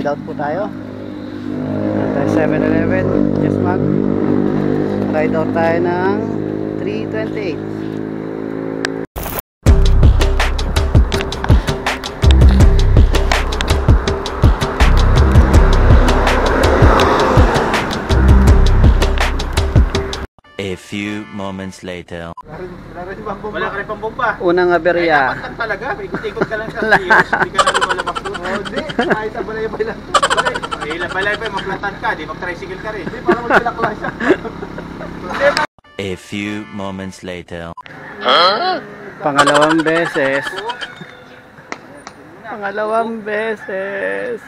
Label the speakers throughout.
Speaker 1: ride out po tayo. 7-Eleven, just mag ride out tayo ng 3:28.
Speaker 2: A few moments later.
Speaker 3: Wala ka rin pang bomba.
Speaker 1: Unang aberya.
Speaker 3: Dapat lang talaga. Ikot-ikot ka lang sa stairs. Hindi ka na lumalabas doon. Hindi. Kahit sa balay-balay lang. Balay-balay maplatan ka. Di mag-tricycle ka rin. Hindi, para maglalaklas siya.
Speaker 2: A few moments later.
Speaker 1: Pangalawang beses. Pangalawang beses.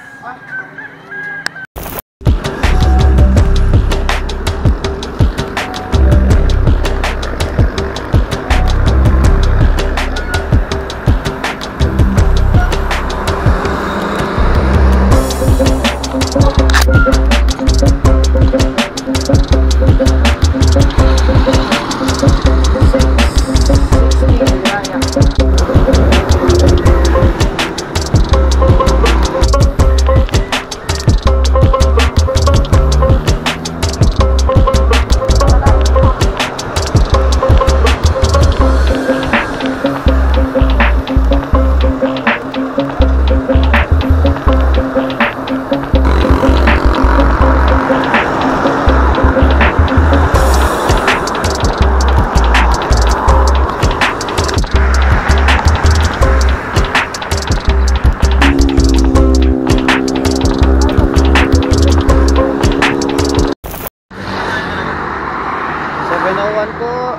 Speaker 1: Po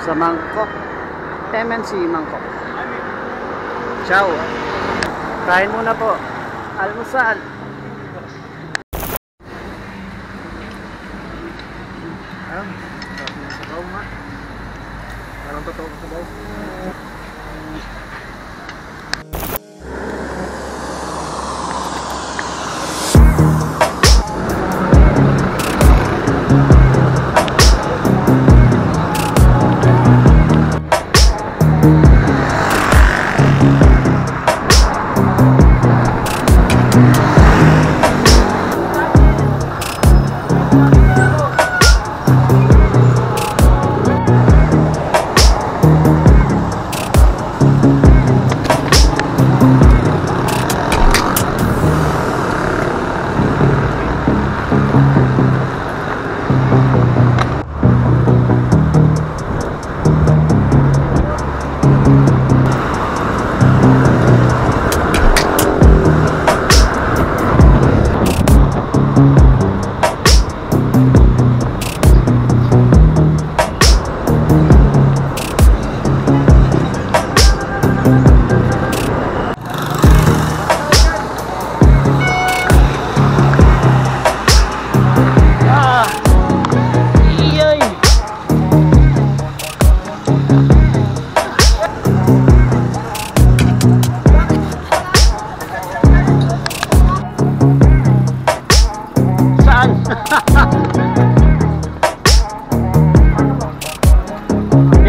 Speaker 1: sa Mangkok, MNC Mangkok. Ciao. Kain muna po. Almusal.
Speaker 3: Parang totoo ko daw.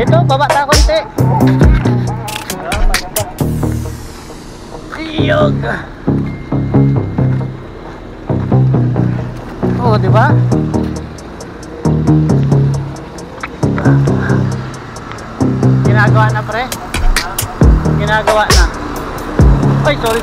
Speaker 1: Dito, baba ta konti. Iyog. Oh, di ba? Ginagawa na, pre. Ginagawa na. Ay, sorry.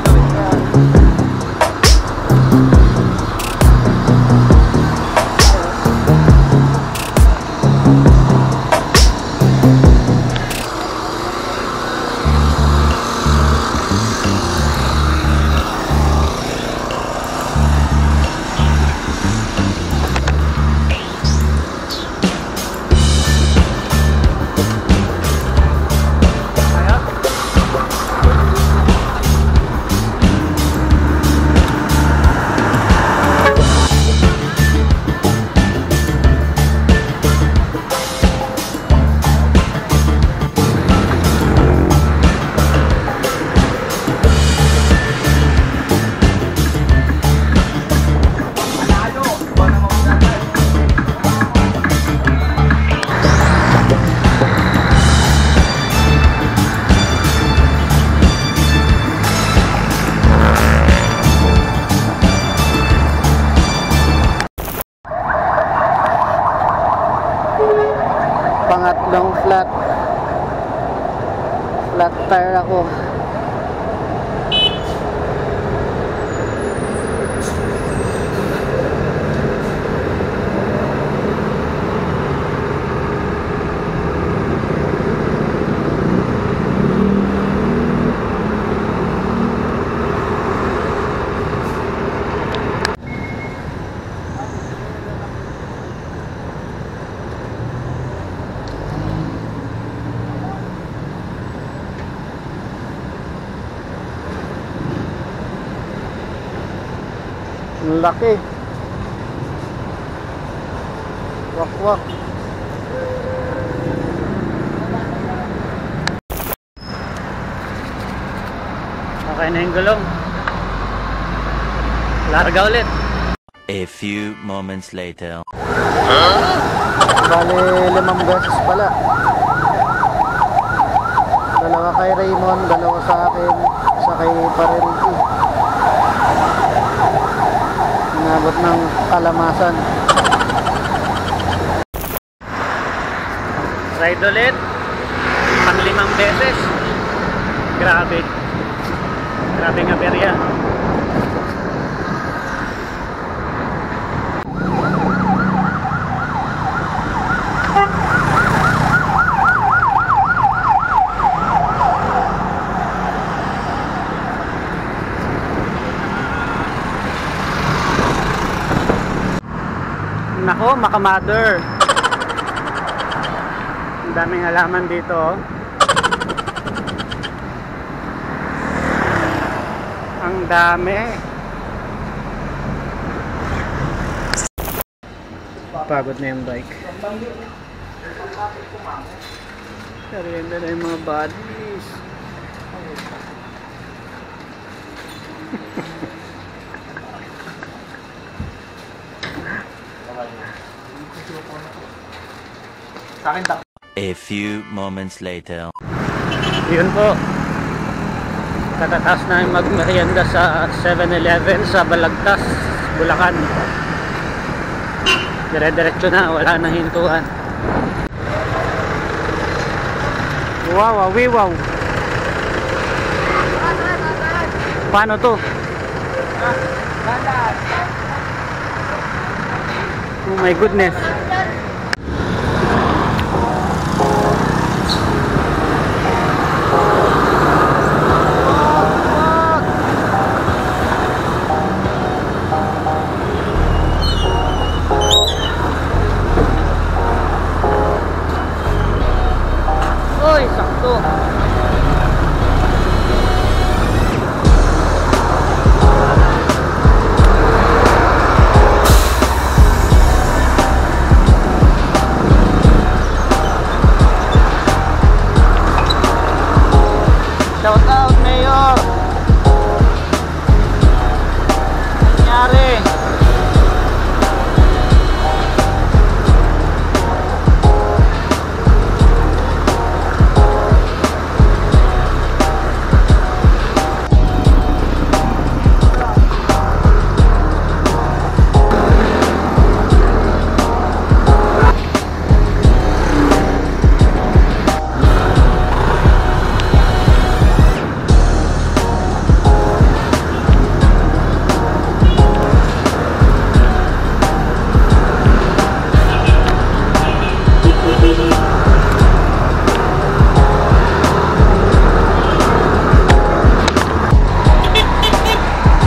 Speaker 1: flat tire ako. Ang laki. Wak. Okay na yung gulong. Larga ulit.
Speaker 2: A few moments later.
Speaker 1: Bale, 5 beses pala. 2 kay Raymond, 2 sa akin, isa kay Pareriki. Inabot ng kalamasan. Ride ulit. Pang 5 beses. Grabe. Grabe nga berya. Nako, maka-mother. Ang daming halaman dito, oh. Ang dami. Pagod na yung bike. Karienda na yung mga bodies.
Speaker 2: A few moments later.
Speaker 1: Yun po. Katatapos na magmerienda sa 7-Eleven sa Balagtas, Bulacan. Dire-diretso na, wala nang hintuan. Wow, wow. Paano to? Oh my goodness. Oy, sakto. Shout out, Mayor. Nangyari.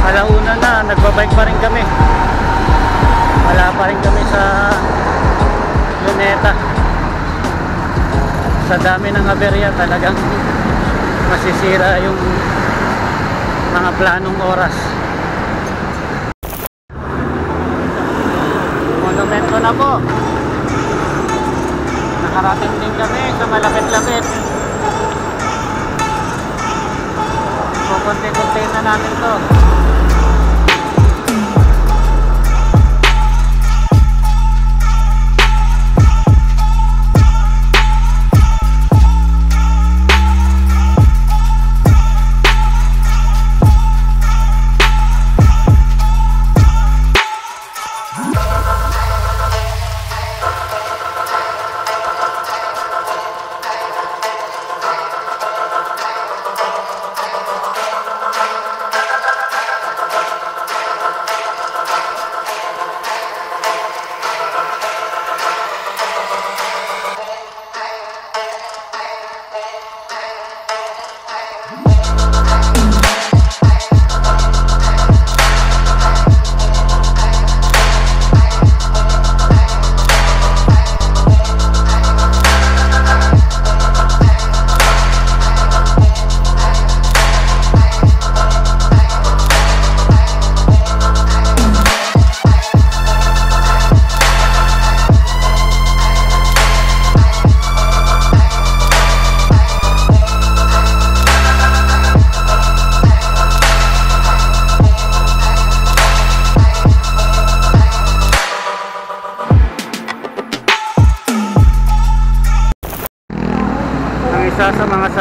Speaker 1: Alauna na, nagbabike pa rin kami. Wala pa rin kami sa Luneta. Sa dami ng aberya talagang masisira yung mga planong oras. Monumento na po. Nakarating din kami sa malapit-lapit. Kukunti-kunti na namin to.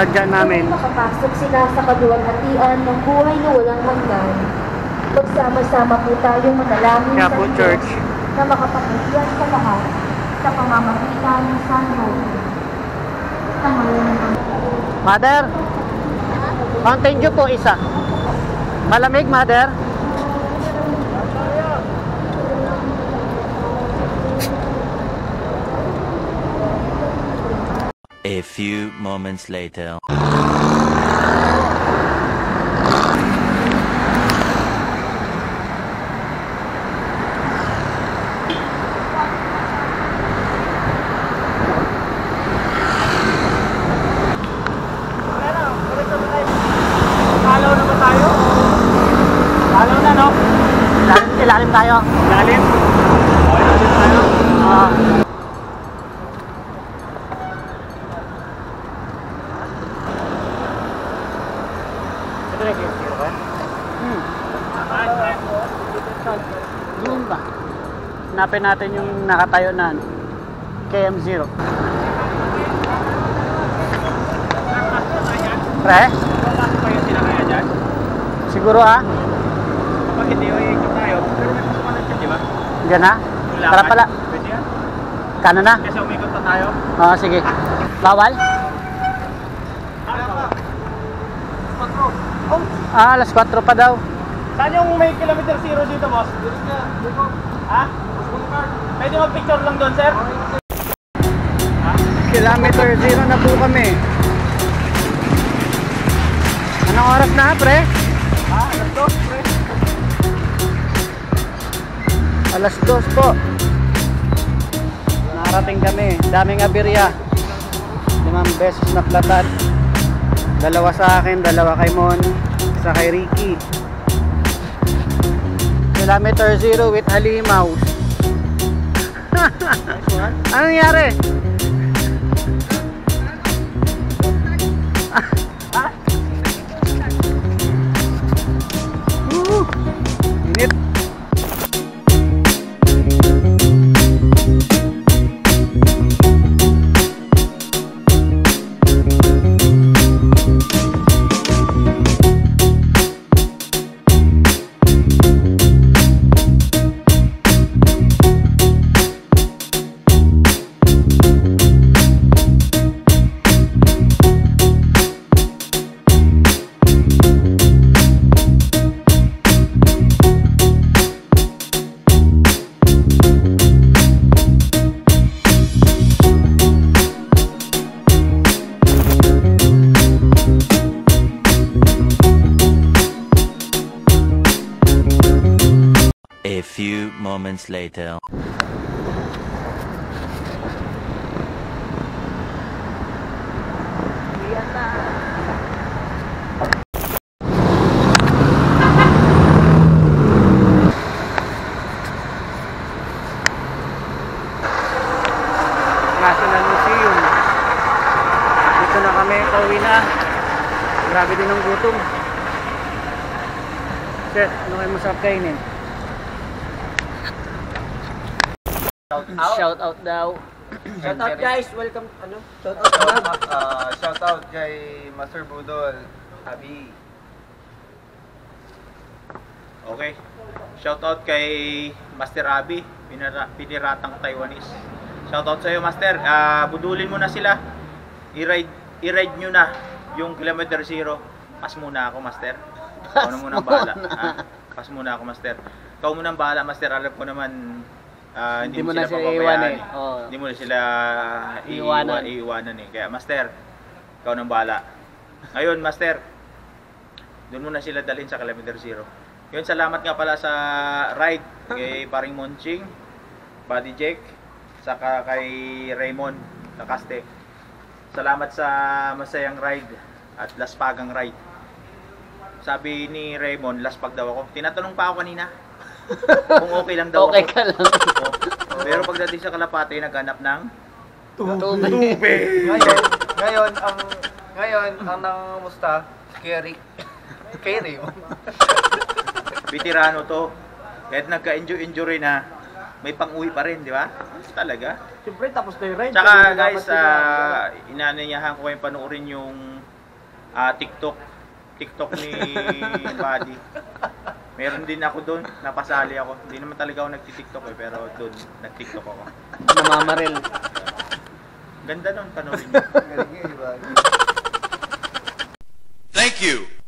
Speaker 1: sadya namin.
Speaker 4: Makapasok sila sa kaluwalhatian ng buhay na walang hanggan. Magsama-sama po tayong manalangin
Speaker 1: Kaya
Speaker 4: sa
Speaker 1: po,
Speaker 4: Diyos
Speaker 1: Church.
Speaker 4: na makapagbigyan sa lahat sa pamamagitan ng Santo. Sa ngalan ng
Speaker 1: Mother, Mountain Dew po isa. Malamig, Mother.
Speaker 2: A few moments later.
Speaker 3: Halaw na ba tayo? Halaw na, no?
Speaker 1: Ilalim tayo.
Speaker 3: Lalim? Okay na dito tayo.
Speaker 1: Yun ba? Hanapin natin yung nakatayo na KM0. Pre?
Speaker 3: Papasok kayo sila kaya dyan?
Speaker 1: Siguro ah?
Speaker 3: Kapag hindi yung ikot tayo, pero may pasukan na dyan, di ba?
Speaker 1: Diyan na?
Speaker 3: Yung
Speaker 1: Tara
Speaker 3: lakad.
Speaker 1: pala.
Speaker 3: Pwede yan?
Speaker 1: Kanan na?
Speaker 3: Kasi umikot pa tayo.
Speaker 1: Oo, sige. Bawal? Alas 4 pa daw.
Speaker 3: Saan yung may kilometer zero dito, boss? Ha? Pwede mag-picture lang doon, sir?
Speaker 1: Kilometer 0 na po kami. Anong oras na, pre?
Speaker 3: Alas 2, pre.
Speaker 1: Alas 2 po. Nakarating kami. Daming aberya. 5 beses na platat. 2 sa akin, 2 kay Mon, 1 kay Ricky. Kilometer 0 with halimaw. Anong nangyari? Init.
Speaker 2: A few moments later.
Speaker 1: National Museum. Dito na kami, pauwi na. Grabe din ang gutom. Sir, ano kayo masarap kainin? Shout out daw.
Speaker 5: Shout out guys, welcome shout out kay Master Budol, Abi.
Speaker 3: Okay. Shoutout kay Master Abi, piniratang Taiwanese. Shoutout sa iyo, Master. Budulin mo na sila. I-ride nyo na yung kilometer 0. Pas muna ako, Master. Ikaw na muna ang bahala. Pas muna ako, Master. Ikaw muna ang bahala, Master. Alam ko naman hindi mo na sila iiwanan eh. Hindi mo na sila iiwanan eh. Kaya, Master, ikaw nang bahala. Ngayon, Master, doon mo na sila dalhin sa kilometer 0. Yun, salamat nga pala sa ride kay Paring Monching, Buddy Jake, saka kay Raymond Nakaste. Salamat sa masayang ride at laspagang ride. Sabi ni Raymond, laspag daw ako. Tinatanong pa ako kanina kung okay lang daw
Speaker 1: Okay
Speaker 3: ako.
Speaker 1: ka lang.
Speaker 3: Pero pagdating sa Kalapate, naghanap ng
Speaker 1: Tubig.
Speaker 5: Ngayon ang nangamusta Kerry.
Speaker 3: veterano to. Kahit nagka-enjoy na, may pang-uwi pa rin, di ba? Talaga.
Speaker 5: Siyempre tapos na yung ride.
Speaker 3: Tsaka guys, inanyayahan ko kayong panoorin yung TikTok ni Buddy. Meron din ako doon, napasali ako. Hindi naman talaga ako nagti-TikTok eh, pero doon nag-TikTok ako.
Speaker 1: Namamaril.
Speaker 3: Ganda nun, panoorin niyo.
Speaker 5: Galing yun, diba?
Speaker 2: Thank you.